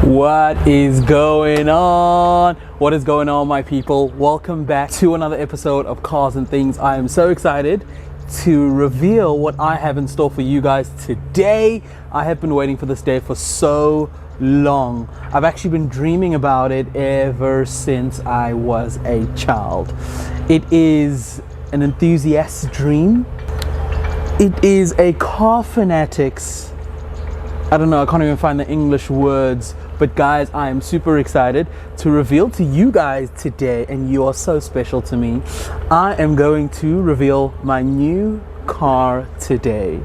What is going on? What is going on, my people? Welcome back to another episode of Cars and Things. I am so excited to reveal what I have in store for you guys today. I have been waiting for this day for so long. I've actually been dreaming about it ever since I was a child. It is an enthusiast's dream. It is a car fanatic's, I don't know, I can't even find the English words, but guys, I am super excited to reveal to you guys today, and you are so special to me. I am going to reveal my new car today.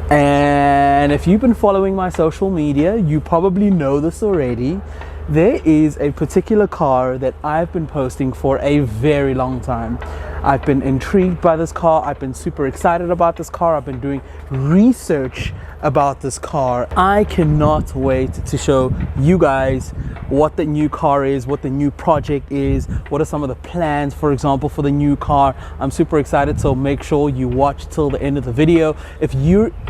And if you've been following my social media, you probably know this already. There is a particular car that I've been posting for a very long time. I've been intrigued by this car. I've been super excited about this car. I've been doing research about this car. I cannot wait to show you guys what the new car is, what the new project is, what are some of the plans, for example, for the new car. I'm super excited, so make sure you watch till the end of the video. If you're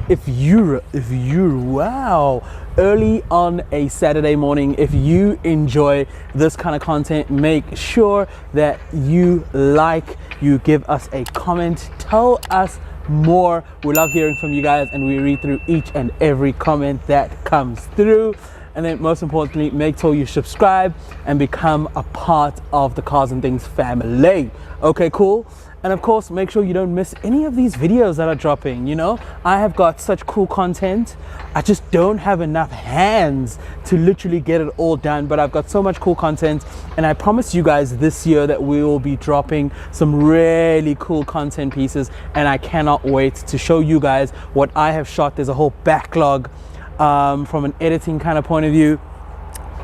wow, early on a Saturday morning, if you enjoy this kind of content, make sure that you give us a comment, tell us more. We love hearing from you guys, and we read through each and every comment that comes through. And then most importantly, make sure you subscribe and become a part of the Cars and Things family. Okay, cool. And of course, make sure you don't miss any of these videos that are dropping. You know, I have got such cool content. I just don't have enough hands to literally get it all done, but I've got so much cool content, and I promise you guys this year that we will be dropping some really cool content pieces, and I cannot wait to show you guys what I have shot. There's a whole backlog from an editing kind of point of view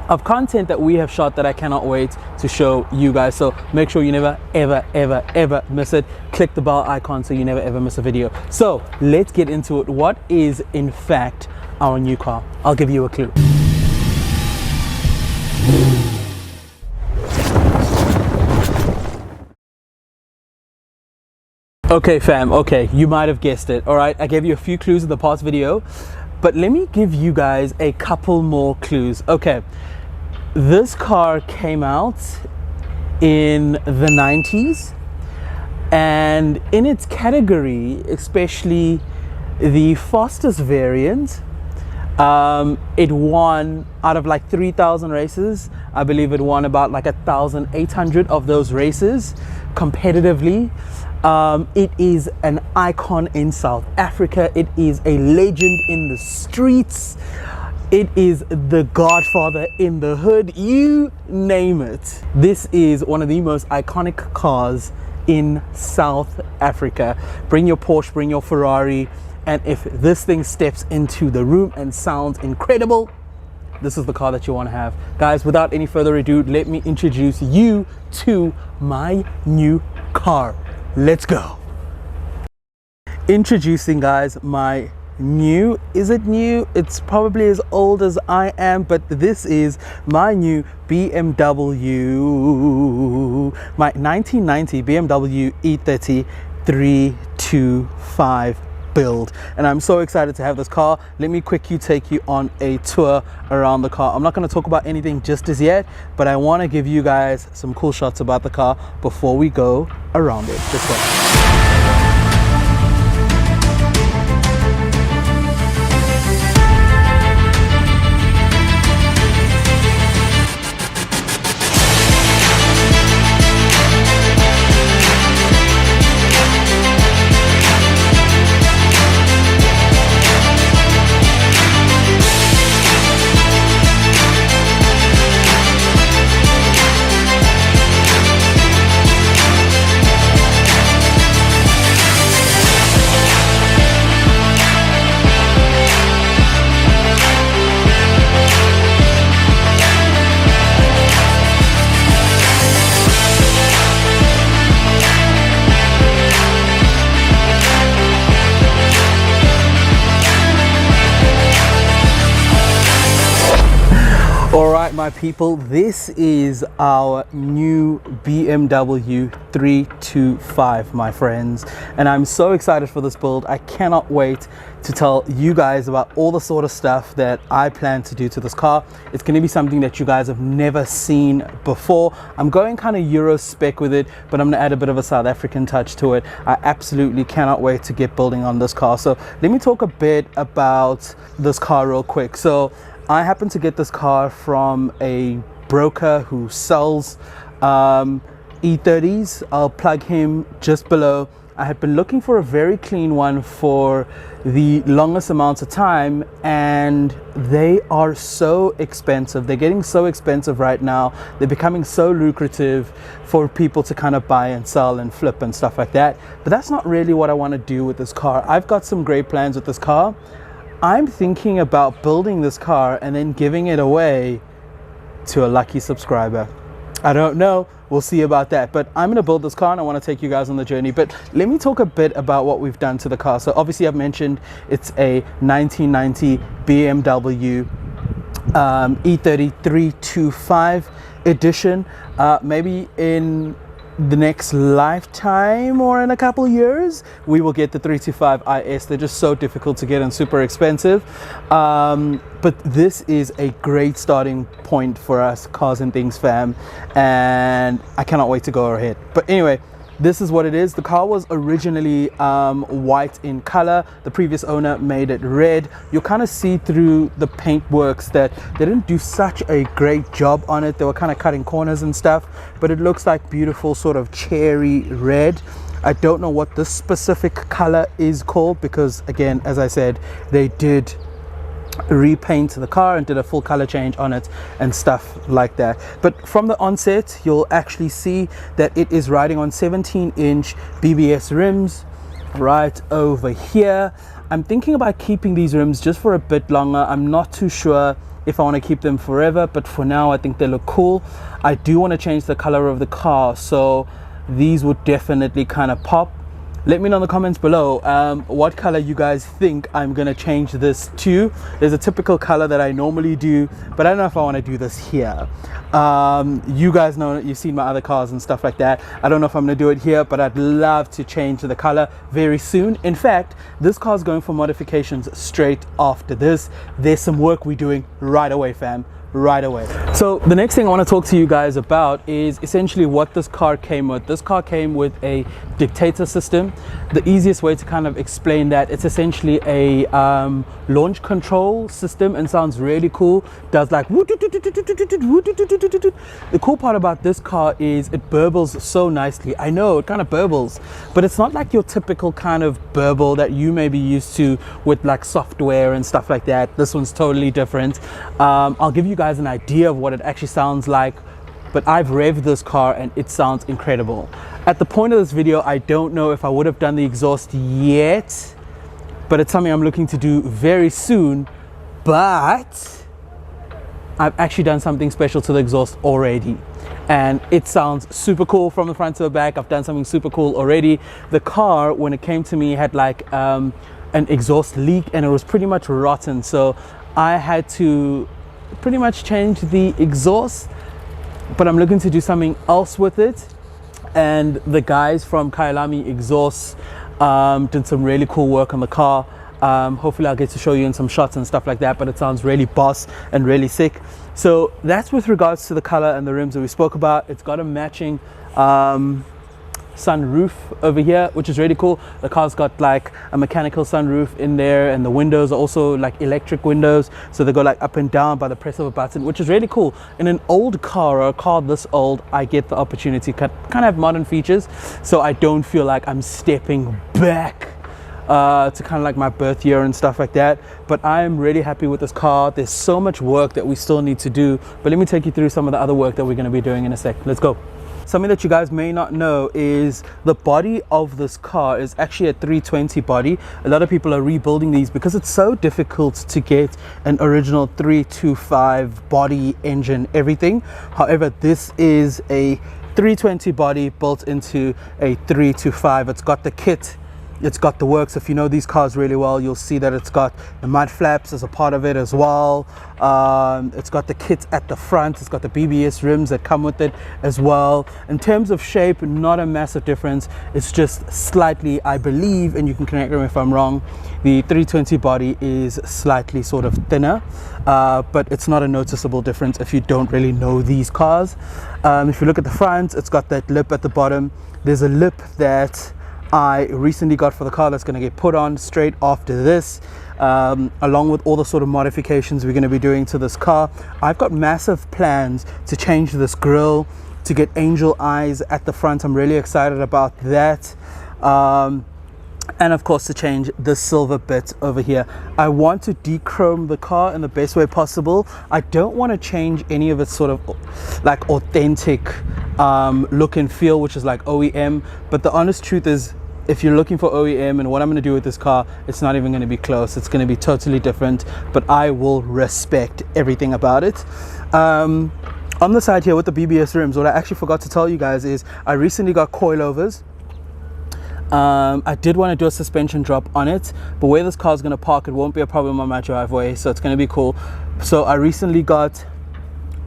of content that we have shot that I cannot wait to show you guys. So make sure you never ever miss it. Click the bell icon so you never ever miss a video. So let's get into it. What is in fact our new car? I'll give you a clue. Okay fam, okay, you might have guessed it. All right, I gave you a few clues in the past video, but let me give you guys a couple more clues. Okay, this car came out in the 90s, and in its category, especially the fastest variant, it won out of like 3,000 races. I believe it won about like 1,800 of those races competitively. It is an icon in South Africa. It is a legend in the streets. It is the godfather in the hood, you name it. This is one of the most iconic cars in South Africa. Bring your Porsche, bring your Ferrari, and if this thing steps into the room and sounds incredible, this is the car that you want to have. Guys, without any further ado, let me introduce you to my new car. Let's go. Introducing, guys, my new, is it new? It's probably as old as I am, but this is my new BMW, my 1990 BMW E30 325 build, and I'm so excited to have this car. Let me quickly take you on a tour around the car. I'm not going to talk about anything just as yet, but I want to give you guys some cool shots about the car before we go around it. Let's go. All right, my people, this is our new BMW 325, my friends, and I'm so excited for this build. I cannot wait to tell you guys about all the sort of stuff that I plan to do to this car. It's going to be something that you guys have never seen before. I'm going kind of Euro spec with it, but I'm going to add a bit of a South African touch to it. I absolutely cannot wait to get building on this car. So let me talk a bit about this car real quick. So I happen to get this car from a broker who sells E30s. I'll plug him just below. I had been looking for a very clean one for the longest amounts of time, and they are so expensive. They're getting so expensive right now. They're becoming so lucrative for people to kind of buy and sell and flip and stuff like that. But that's not really what I want to do with this car. I've got some great plans with this car. I'm thinking about building this car and then giving it away to a lucky subscriber. I don't know, we'll see about that, but I'm gonna build this car and I wanna take you guys on the journey. But let me talk a bit about what we've done to the car. So obviously I've mentioned it's a 1990 BMW E30 325 edition. Maybe in the next lifetime or in a couple years we will get the 325 IS. They're just so difficult to get and super expensive, but this is a great starting point for us Cars and Things fam, and I cannot wait to go ahead. But anyway, this is what it is. The car was originally white in color. The previous owner made it red. You'll kind of see through the paint works that they didn't do such a great job on it. They were kind of cutting corners and stuff, but it looks like beautiful sort of cherry red. I don't know what this specific color is called because, again, as I said, they did repaint the car and did a full color change on it and stuff like that. But from the onset you'll actually see that it is riding on 17-inch BBS rims right over here. I'm thinking about keeping these rims just for a bit longer. I'm not too sure if I want to keep them forever, but for now I think they look cool. I do want to change the color of the car, so these would definitely kind of pop. Let me know in the comments below what color you guys think I'm gonna change this to. There's a typical color that I normally do, but I don't know if I want to do this here. You guys know, you've seen my other cars and stuff like that. I don't know if I'm gonna do it here, but I'd love to change the color very soon. In fact, this car's going for modifications straight after this. There's some work we're doing right away, fam. Right away. So the next thing I want to talk to you guys about is essentially what this car came with. This car came with a dictator system. The easiest way to kind of explain that, it's essentially a launch control system and sounds really cool. Does like the cool part about this car is it burbles so nicely. I know it kind of burbles, but it's not like your typical kind of burble that you may be used to with like software and stuff like that. This one's totally different. I'll give you guys an idea of what it actually sounds like, but I've revved this car and it sounds incredible. At the point of this video, I don't know if I would have done the exhaust yet, but it's something I'm looking to do very soon. But I've actually done something special to the exhaust already, and it sounds super cool from the front to the back. I've done something super cool already. The car, when it came to me, had like an exhaust leak and it was pretty much rotten, so I had to pretty much change the exhaust, but I'm looking to do something else with it. And the guys from Kyalami exhausts did some really cool work on the car. Hopefully I'll get to show you in some shots and stuff like that, but it sounds really boss and really sick. So that's with regards to the color and the rims that we spoke about. It's got a matching sunroof over here, which is really cool. The car's got like a mechanical sunroof in there, and the windows are also like electric windows, so they go like up and down by the press of a button, which is really cool. In an old car, or a car this old, I get the opportunity to kind of have modern features, so I don't feel like I'm stepping back to kind of like my birth year and stuff like that. But I am really happy with this car. There's so much work that we still need to do, but let me take you through some of the other work that we're going to be doing in a sec. Let's go. Something that you guys may not know is the body of this car is actually a 320 body. A lot of people are rebuilding these because it's so difficult to get an original 325 body, engine, everything. However, this is a 320 body built into a 325. It's got the kit It's got the works. If you know these cars really well, you'll see that it's got the mud flaps as a part of it as well. It's got the kit at the front. It's got the BBS rims that come with it as well. In terms of shape, not a massive difference. It's just slightly, I believe, and you can correct me if I'm wrong, the 320 body is slightly sort of thinner, but it's not a noticeable difference if you don't really know these cars. If you look at the front, it's got that lip at the bottom. There's a lip that I recently got for the car that's going to get put on straight after this, along with all the sort of modifications we're going to be doing to this car. I've got massive plans to change this grille, to get angel eyes at the front. I'm really excited about that. And of course to change the silver bit over here. I want to dechrome the car in the best way possible. I don't want to change any of its sort of like authentic look and feel, which is like OEM, but the honest truth is, if you're looking for OEM and what I'm going to do with this car, it's not even going to be close. It's going to be totally different, but I will respect everything about it. On the side here with the BBS rims, what I actually forgot to tell you guys is I recently got coilovers. I did want to do a suspension drop on it, but where this car is going to park, it won't be a problem on my driveway, so it's going to be cool. So I recently got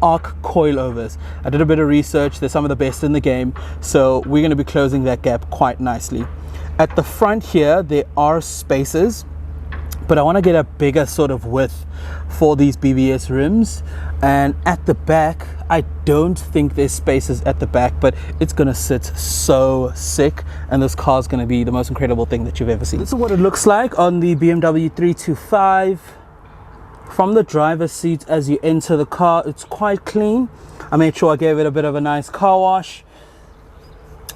arc coilovers. I did a bit of research. They're some of the best in the game, so we're going to be closing that gap quite nicely. At the front here, there are spaces, but I want to get a bigger sort of width for these BBS rims. And at the back, I don't think there's spaces at the back, but it's gonna sit so sick, and this car is gonna be the most incredible thing that you've ever seen. This is what it looks like on the BMW 325. From the driver's seat as you enter the car, it's quite clean. I made sure I gave it a bit of a nice car wash.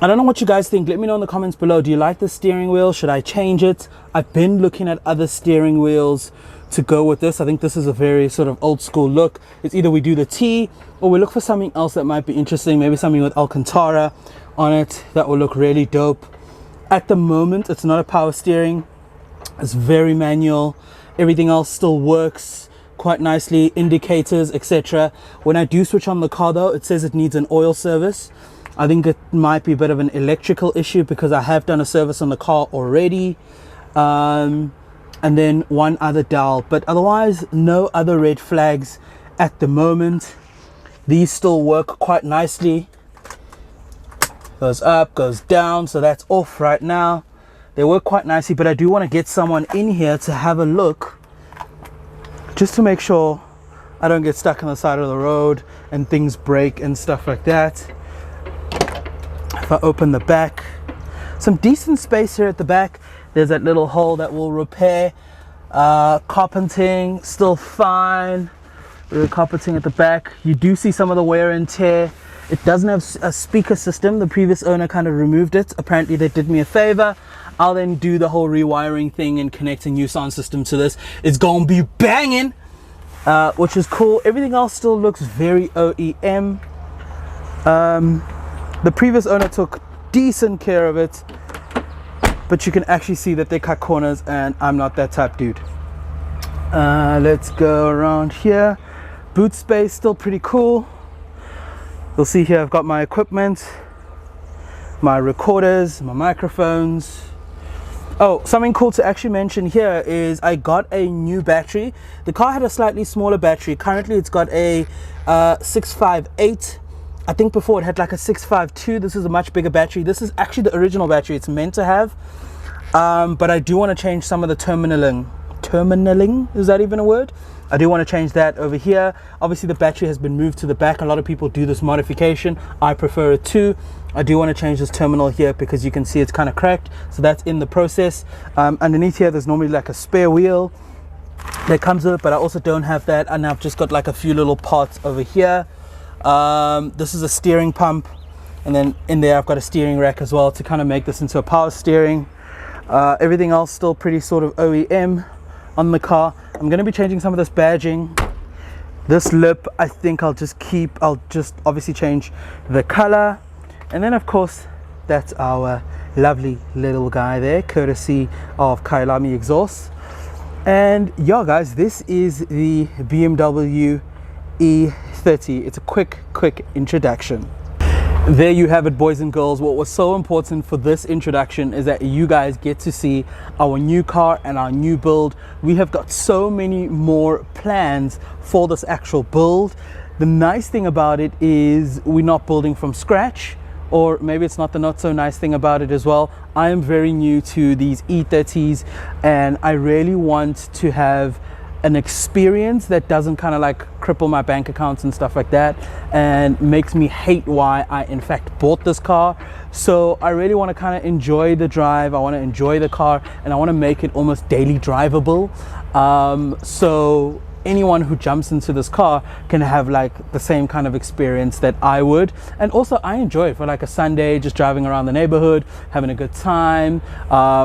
I don't know what you guys think. Let me know in the comments below. Do you like the steering wheel? Should I change it? I've been looking at other steering wheels to go with this. I think this is a very sort of old school look. It's either we do the T or we look for something else that might be interesting. Maybe something with Alcantara on it. That will look really dope. At the moment, it's not a power steering. It's very manual. Everything else still works quite nicely. Indicators, etc. When I do switch on the car though, it says it needs an oil service. I think it might be a bit of an electrical issue because I have done a service on the car already. And then one other dial, but otherwise no other red flags at the moment. These still work quite nicely. Goes up, goes down, so that's off right now. They work quite nicely, but I do want to get someone in here to have a look just to make sure I don't get stuck on the side of the road and things break and stuff like that. If I open the back, some decent space here at the back. There's that little hole that will repair. Carpeting still fine. The carpeting at the back, you do see some of the wear and tear. It doesn't have a speaker system. The previous owner kind of removed it. Apparently they did me a favor. I'll then do the whole rewiring thing and connect a new sound system to this. It's gonna be banging, which is cool. Everything else still looks very OEM. The previous owner took decent care of it, but you can actually see that they cut corners, and I'm not that type dude. Let's go around here. Boot space still pretty cool. You'll see here I've got my equipment, my recorders, my microphones. Oh, something cool to actually mention here is I got a new battery. The car had a slightly smaller battery. Currently it's got a 658. I think before it had like a 652. This is a much bigger battery. This is actually the original battery it's meant to have. But I do want to change some of the terminaling. Terminaling, is that even a word? I do want to change that over here. Obviously the battery has been moved to the back. A lot of people do this modification. I prefer it too. I do want to change this terminal here because you can see it's kind of cracked. So that's in the process. Underneath here, there's normally like a spare wheel that comes with it, but I also don't have that. And I've just got like a few little parts over here. This is a steering pump. And then in there, I've got a steering rack as well to kind of make this into a power steering. Everything else still pretty sort of OEM on the car. I'm going to be changing some of this badging. This lip, I think I'll just obviously change the color. And then of course, that's our lovely little guy there, courtesy of Kyalami exhaust. And yeah guys, this is the BMW E30. It's a quick introduction. There you have it, boys and girls. What was so important for this introduction is that you guys get to see our new car and our new build. We have got so many more plans for this actual build. The nice thing about it is we're not building from scratch, or maybe it's not the not so nice thing about it as well. I am very new to these E30s and I really want to have an experience that doesn't kind of like cripple my bank accounts and stuff like that and makes me hate why I in fact bought this car. So I really want to kind of enjoy the drive, I want to enjoy the car, and I want to make it almost daily drivable. So anyone who jumps into this car can have like the same kind of experience that I would. And also I enjoy it for like a Sunday, just driving around the neighborhood, having a good time,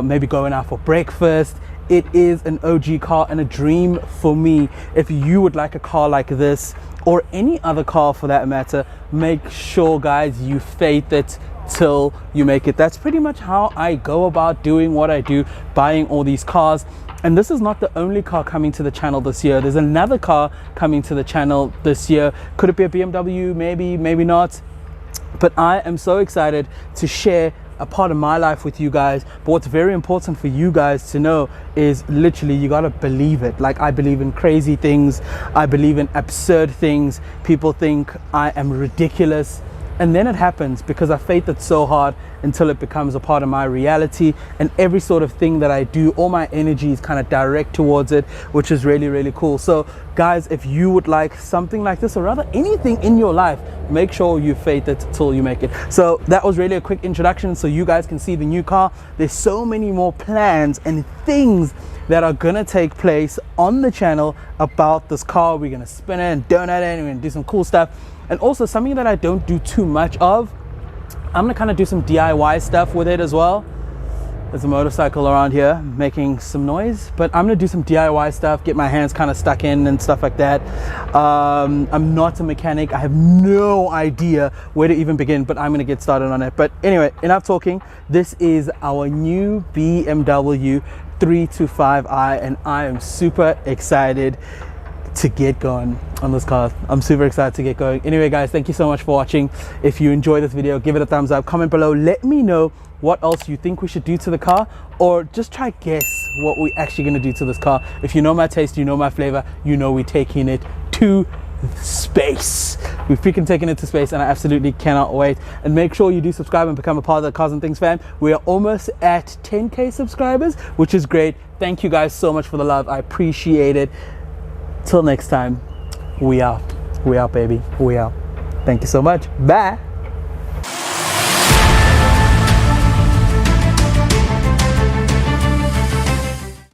maybe going out for breakfast. It is an OG car and a dream for me. If you would like a car like this, or any other car for that matter, make sure guys you faith it till you make it. That's pretty much how I go about doing what I do, buying all these cars. And this is not the only car coming to the channel this year. There's another car coming to the channel this year. Could it be a BMW? Maybe, maybe not. But I am so excited to share a part of my life with you guys. But what's very important for you guys to know is literally you gotta believe it. Like, I believe in crazy things, I believe in absurd things. People think I am ridiculous, and then it happens because I faith it so hard until it becomes a part of my reality. And every sort of thing that I do, all my energy is kind of direct towards it, which is really, really cool. So guys, if you would like something like this, or rather anything in your life, make sure you faith it till you make it. So that was really a quick introduction so you guys can see the new car. There's so many more plans and things that are gonna take place on the channel about this car. We're gonna spin it and donate it, and we're gonna do some cool stuff. And also something that I don't do too much of, I'm gonna kind of do some DIY stuff with it as well. There's a motorcycle around here making some noise, but I'm gonna do some DIY stuff, get my hands kind of stuck in and stuff like that. I'm not a mechanic. I have no idea where to even begin, but I'm gonna get started on it. But anyway, enough talking. This is our new BMW 325i, and I am super excited to get going on this car. I'm super excited to get going. Anyway guys, thank you so much for watching. If you enjoyed this video, give it a thumbs up, comment below, let me know what else you think we should do to the car, or just try guess what we're actually gonna do to this car. If you know my taste, you know my flavor, you know we're taking it to space. We've freaking taken it to space, and I absolutely cannot wait. And make sure you do subscribe and become a part of the Cars and Things fam. We are almost at 10K subscribers, which is great. Thank you guys so much for the love. I appreciate it. Till next time, we out. We out, baby. We out. Thank you so much. Bye.